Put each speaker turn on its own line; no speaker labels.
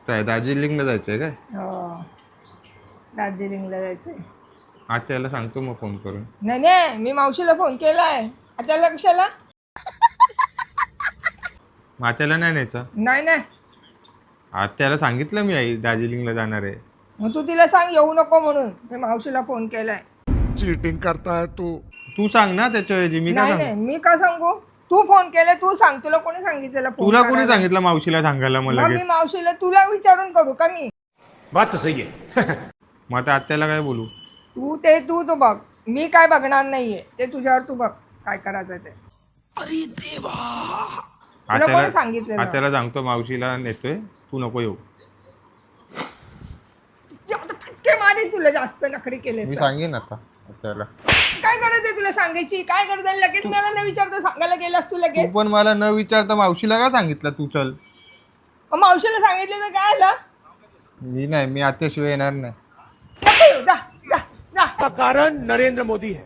काय दार्जिलिंगला जायचंय काय?
हो, दार्जिलिंगला जायचंय.
आत्याला सांगतो मग फोन करून.
नाही नाही, मी मावशीला फोन केलाय. त्याला कशाला?
आत्याला नाही न्यायचं.
नाही नाही,
आत्याला सांगितलं मी आई दार्जिलिंगला जाणार आहे.
मग तू तिला सांग येऊ नको म्हणून. मी मावशीला फोन केलाय.
चीटिंग करता है तू.
तू सांग ना त्याच्याऐवजी, मी काय
नाही
सांगू?
नाही, मी का सांगू? तू फोन केलाय, तू सांग. तुला कोणी सांगितलं फोन
तुला कोणी
करायला?
सांगितलं मावशीला सांगायला मग
मग मी
लगेच?
मावशीला तुला विचारून करू का मी?
बात तो सही है.
मग आता आत्याला काय बोलू?
तू बघ. मी काय बघणार नाहीये. ते तुझ्यावर तू बघ काय करायचं ते. तुला कोणी सांगितलं?
आत्याला सांगतो मावशीला नेतोय, तू नको येऊ.
फटके मारे तुला, जास्त नखरी केलेस
मी
तर.
सांगेन आता आत्याला.
काय गरज आहे तुला सांगायची? काय गरज आहे? लगेच मला न विचारता सांगायला गेलास तू
तू
लगेच.
पण मला न विचारता मावशीला का सांगितलं तू चल?
मग मावशीला सांगितलं तर काय आलं?
मी नाही, मी आत्याशिवाय येणार नाही.
नको येऊ, जा जा जा.
कारण नरेंद्र मोदी है.